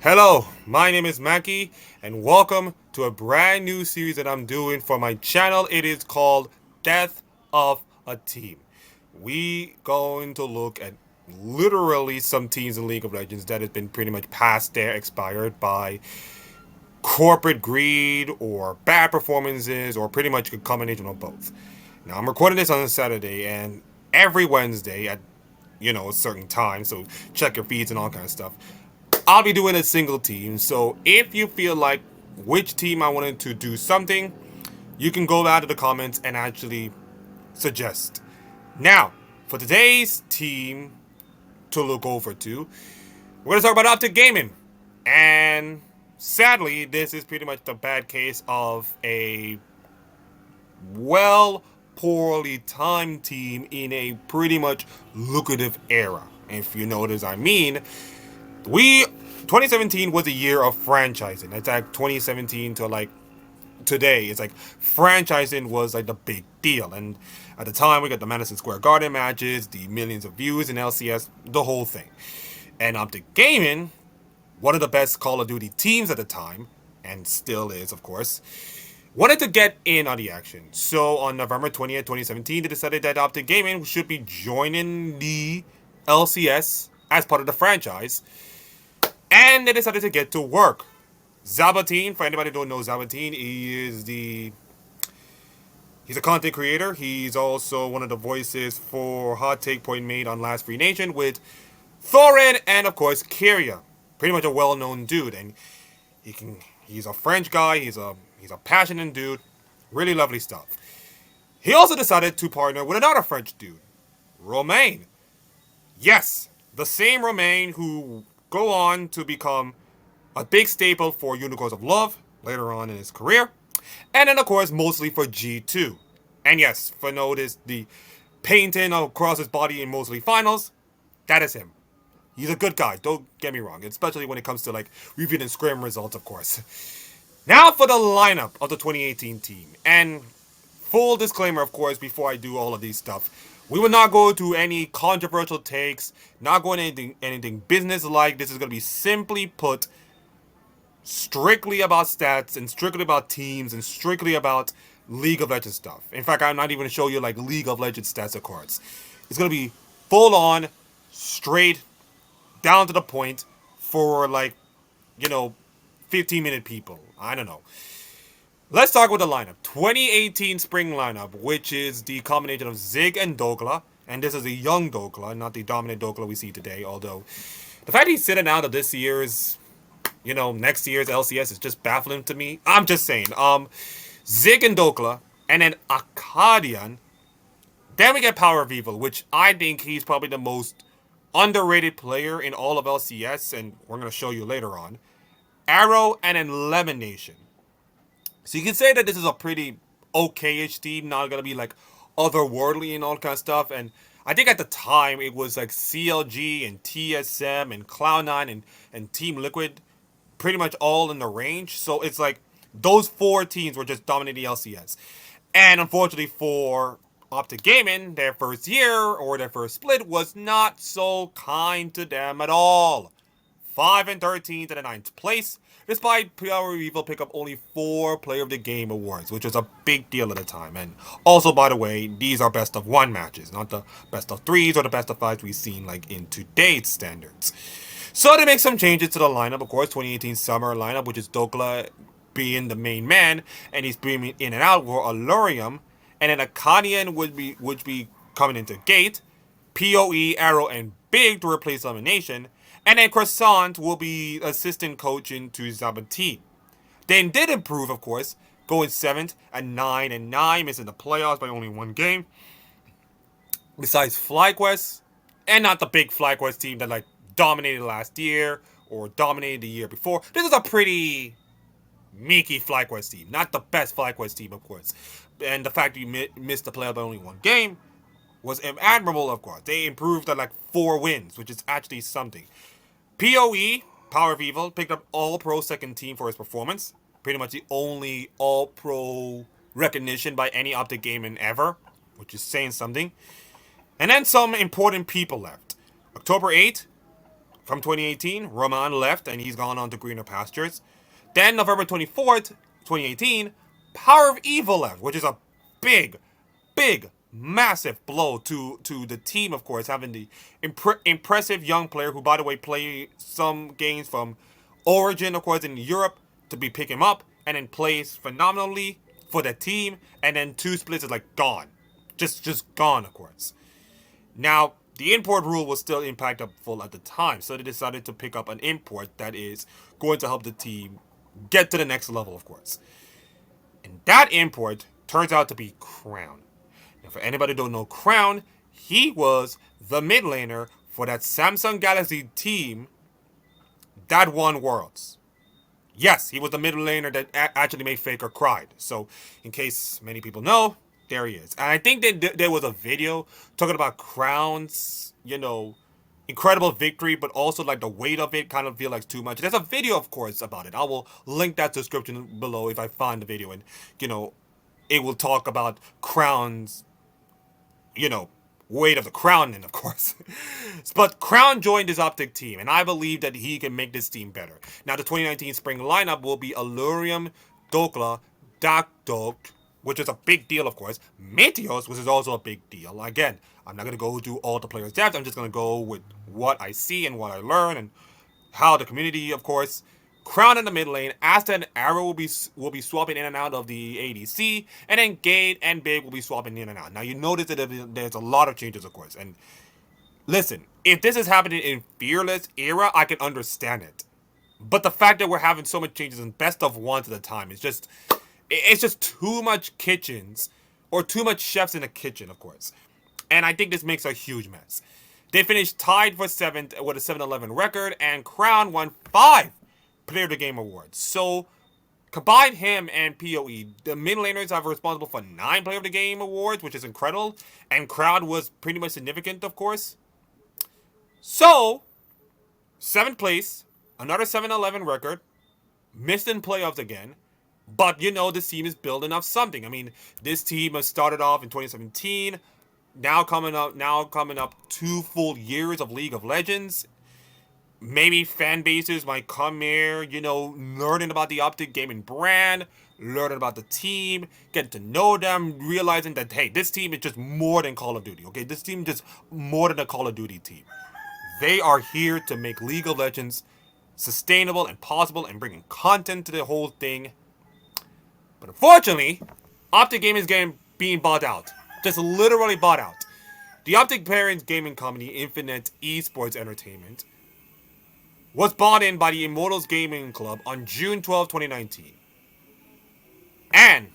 Hello, my name is Mackie, and welcome to a brand new series that I'm doing for my channel. It is called Death of a Team. We going to look at literally some teams in League of Legends that has been pretty much past their expired by corporate greed or bad performances or pretty much a combination of both. Now I'm recording this on a Saturday and every Wednesday at a certain time, so check your feeds and all kind of stuff. I'll be doing a single team. So if you feel like which team I wanted to do something, you can go down to the comments and actually suggest. Now, for today's team to look over to, we're going to talk about Optic Gaming. And sadly, this is pretty much the bad case of a well, poorly timed team in a pretty much lucrative era. If you notice, I mean, we 2017 was a year of franchising. It's like 2017 to like today. It's like franchising was like the big deal, and at the time we got the Madison Square Garden matches, the millions of views in LCS, the whole thing. And Optic Gaming, one of the best Call of Duty teams at the time, and still is, of course, wanted to get in on the action. So on November 20th, 2017, they decided that Optic Gaming should be joining the LCS as part of the franchise, and they decided to get to work. Zabatine, for anybody who don't know Zabatine, he's a content creator. He's also one of the voices for Hot Take Point Made on Last Free Nation with Thorin and of course Kyria. Pretty much a well-known dude, and he's a French guy. He's a passionate dude. Really lovely stuff. He also decided to partner with another French dude, Romain. Yes, the same Romain who go on to become a big staple for Unicorns of Love later on in his career, and then of course mostly for G2. And yes, for notice the painting across his body in mostly finals, that is him. He's a good guy, don't get me wrong, especially when it comes to like reviewing scrim results, of course. Now for the lineup of the 2018 team. And full disclaimer, of course, before I do all of these stuff, we will not go to any controversial takes, not going anything business like. This is going to be simply put strictly about stats and strictly about teams and strictly about League of Legends stuff. In fact, I'm not even going to show you like League of Legends stats or cards. It's going to be full on, straight, down to the point for like, you know, 15-minute people. I don't know. Let's start with the lineup. 2018 spring lineup, which is the combination of Zig and Dogla. And this is a young Dogla, not the dominant Dogla we see today. Although, the fact he's sitting out of this year's, next year's LCS is just baffling to me. I'm just saying. Zig and Dogla, and then Akadian. Then we get Power of Evil, which I think he's probably the most underrated player in all of LCS, and we're going to show you later on. Arrow, and then Lemon Nation. So you can say that this is a pretty okay-ish team, not gonna be like otherworldly and all kind of stuff. And I think at the time it was like CLG and TSM and Cloud9 and Team Liquid, pretty much all in the range. So it's like those four teams were just dominating the LCS. And unfortunately for Optic Gaming, their first year or their first split was not so kind to them at all. 5 and 13 to the 9th place, despite Power of Evil pick up only 4 Player of the Game awards, which was a big deal at the time. And also, by the way, these are best of 1 matches, not the best of 3s or the best of 5s we've seen like in today's standards. So they make some changes to the lineup, of course, 2018 summer lineup, which is Dokla being the main man, and he's beaming in and out for Allurium, and then Akanian would be coming into Gate, PoE, Arrow, and Big to replace Elimination. And then Croissant will be assistant coaching to Zabatine. Then did improve, of course, going 7th at 9-9, missing the playoffs by only 1 game. Besides FlyQuest, and not the big FlyQuest team that like dominated last year or dominated the year before. This is a pretty meeky FlyQuest team, not the best FlyQuest team, of course. And the fact that you missed the playoff by only 1 game was admirable, of course. They improved at like 4 wins, which is actually something. PoE, Power of Evil, picked up All-Pro second team for his performance. Pretty much the only All-Pro recognition by any Optic Gaming ever, which is saying something. And then some important people left. October 8th, From 2018, Roman left and he's gone on to greener pastures. Then November 24th, 2018, Power of Evil left, which is a big, big, massive blow to the team, of course, having the impressive young player who, by the way, played some games from Origin, of course, in Europe to be pick him up and then plays phenomenally for the team. And then 2 splits is like gone. Just gone, of course. Now, the import rule was still impactful at the time, so they decided to pick up an import that is going to help the team get to the next level, of course. And that import turns out to be Crown. Now, for anybody who don't know Crown, he was the mid laner for that Samsung Galaxy team that won Worlds. Yes, he was the mid laner that actually made Faker cried. So, in case many people know, there he is. And I think that there was a video talking about Crown's, incredible victory, but also like the weight of it kind of feel like too much. There's a video, of course, about it. I will link that description below if I find the video, and it will talk about Crown's, weight of the crown, and of course. But Crown joined his Optic team, and I believe that he can make this team better. Now, the 2019 spring lineup will be Allurium, Dokla, Dakdok, which is a big deal, of course. Meteos, which is also a big deal. Again, I'm not going to go do all the players' depth. I'm just going to go with what I see and what I learn and how the community, of course. Crown in the mid lane. Asta and Arrow will be swapping in and out of the ADC. And then Gate and Big will be swapping in and out. Now, you notice that there's a lot of changes, of course. And listen, if this is happening in Fearless era, I can understand it. But the fact that we're having so much changes in best of ones at a time is just... It's just too much kitchens, or too much chefs in the kitchen, of course. And I think this makes a huge mess. They finished tied for 7th with a 7-11 record, and Crown won 5 Player of the Game awards. So, combine him and PoE, the mid laners are responsible for 9 Player of the Game awards, which is incredible. And Crown was pretty much significant, of course. So, 7th place, another 7-11 record, missed in playoffs again. But, this team is building up something. I mean, this team has started off in 2017. Now coming up 2 full years of League of Legends. Maybe fan bases might come here, learning about the Optic Gaming brand, learning about the team, getting to know them, realizing that, hey, this team is just more than Call of Duty, okay? This team is just more than a Call of Duty team. They are here to make League of Legends sustainable and possible and bringing content to the whole thing. But unfortunately, Optic Gaming is being bought out. Just literally bought out. The Optic parent gaming company, Infinite Esports Entertainment, was bought in by the Immortals Gaming Club on June 12, 2019. And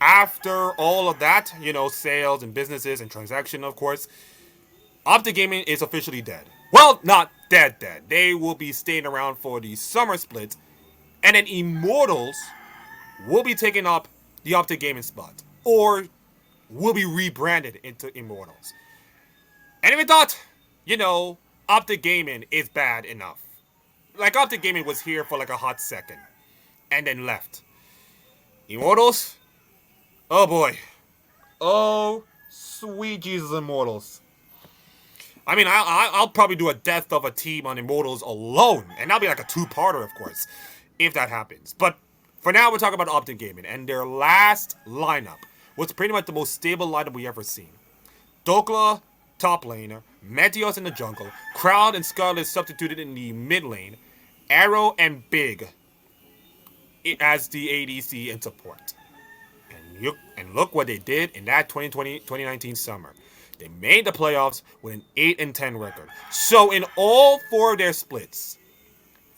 after all of that, sales and businesses and transaction, of course, Optic Gaming is officially dead. Well, not dead. They will be staying around for the summer split. And then Immortals will be taking up the Optic Gaming spot, or will be rebranded into Immortals. And if you thought, Optic Gaming is bad enough, like Optic Gaming was here for like a hot second, and then left. Immortals? Oh boy. Oh, sweet Jesus Immortals. I mean, I'll probably do a death of a team on Immortals alone, and that'll be like a 2-parter, of course, if that happens. But for now, we're talking about Optic Gaming, and their last lineup was pretty much the most stable lineup we ever seen. Dokla, top laner, Meteos in the jungle, Crowd and Scarlet substituted in the mid lane, Arrow and Big as the ADC and support. And look what they did in that 2019 summer. They made the playoffs with an 8-10 record. So in all 4 of their splits,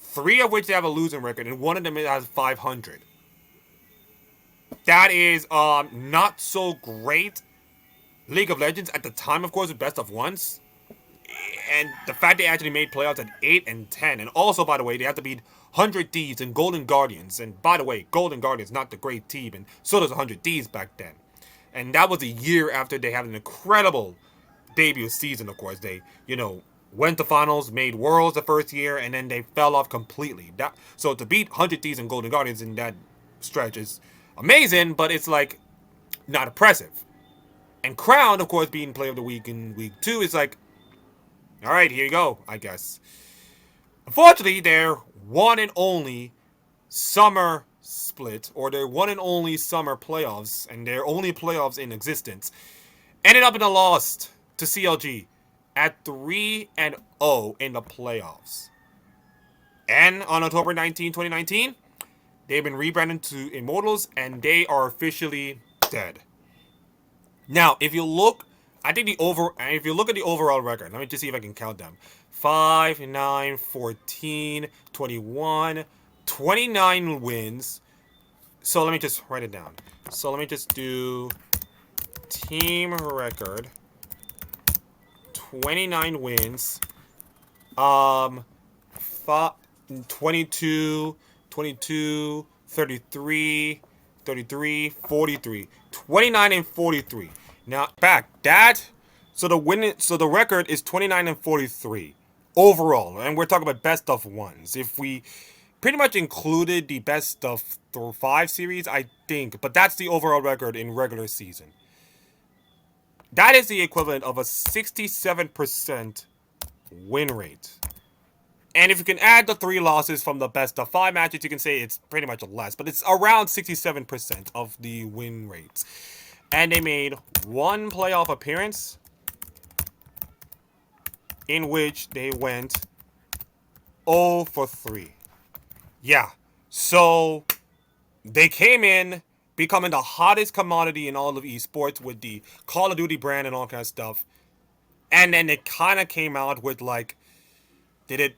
3 of which they have a losing record, and 1 of them has 500. That is not so great. League of Legends at the time, of course, with best of ones. And the fact they actually made playoffs at 8-10. And also, by the way, they have to beat 100 Thieves and Golden Guardians. And by the way, Golden Guardians, not the great team. And so does 100 Thieves back then. And that was a year after they had an incredible debut season, of course. They, went to finals, made Worlds the first year, and then they fell off completely. So to beat 100 Thieves and Golden Guardians in that stretch is amazing, but it's like not impressive. And Crown, of course, being Player of the Week in Week 2 is like, all right, here you go, I guess. Unfortunately, their one and only summer split, or their one and only summer playoffs, and their only playoffs in existence, ended up in a loss to CLG at 3-0 in the playoffs. And on October 19, 2019, they've been rebranded to Immortals, and they are officially dead. Now, if you look, if you look at the overall record, let me just see if I can count them. 5, 9, 14, 21, 29 wins. So let me just write it down. So let me just do team record. 29 wins. 22, 22, 33, 33, 43. 29 and 43. Now back that so the record is 29 and 43 overall, and we're talking about best of ones. If we pretty much included the best of 5 series, I think, but that's the overall record in regular season. That is the equivalent of a 67% win rate. And if you can add the 3 losses from the best of 5 matches, you can say it's pretty much less, but it's around 67% of the win rates. And they made 1 playoff appearance in which they went 0 for 3. Yeah, so they came in becoming the hottest commodity in all of esports with the Call of Duty brand and all kind of stuff. And then it kind of came out with like, did it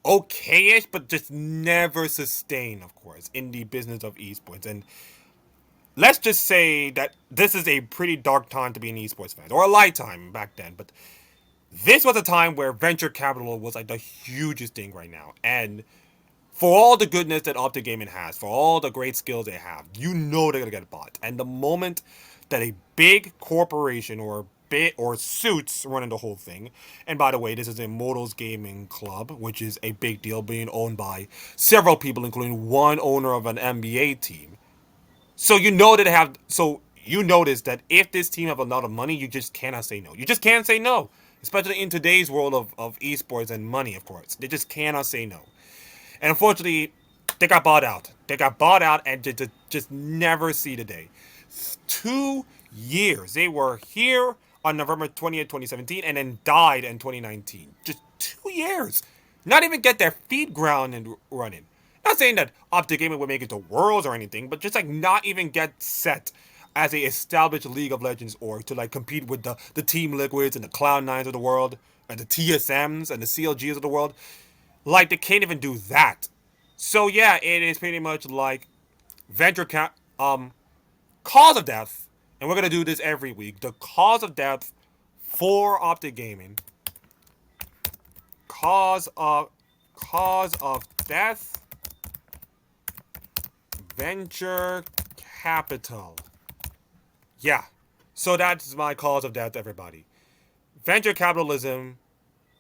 okay-ish, but just never sustained, of course, in the business of esports. And let's just say that this is a pretty dark time to be an esports fan, or a light time back then, but this was a time where venture capital was like the hugest thing right now. And for all the goodness that Optic Gaming has, for all the great skills they have, you know they're gonna get bought. And the moment that a big corporation or suits running the whole thing, and by the way, this is Immortals Gaming Club, which is a big deal, being owned by several people, including one owner of an NBA team. So you know that they have. So you notice that if this team have a lot of money, you just cannot say no. You just can't say no, especially in today's world of esports and money, of course. They just cannot say no. And unfortunately, they got bought out. They got bought out and just never see the day. 2 years. They were here on November 20th, 2017, and then died in 2019. Just 2 years. Not even get their feet grounded and running. Not saying that Optic Gaming would make it to Worlds or anything, but just like not even get set as a established League of Legends org to like compete with the Team Liquids and the Cloud9s of the world, and the TSMs and the CLGs of the world. Like, they can't even do that. So yeah, it is pretty much like cause of death, and we're gonna do this every week. The cause of death for Optic Gaming. Cause of death. Venture capital. Yeah. So that's my cause of death, everybody. Venture capitalism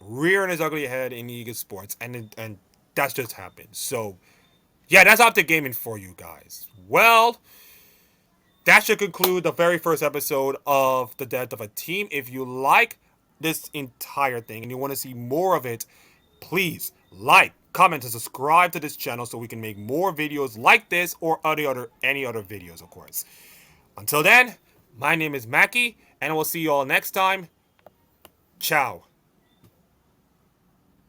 rearing his ugly head in esports, and that's just happened. So, yeah, that's Optic Gaming for you guys. Well, that should conclude the very first episode of The Death of a Team. If you like this entire thing and you want to see more of it, please like, comment, and subscribe to this channel so we can make more videos like this or any other videos, of course. Until then, my name is Mackie, and we'll see you all next time. Ciao.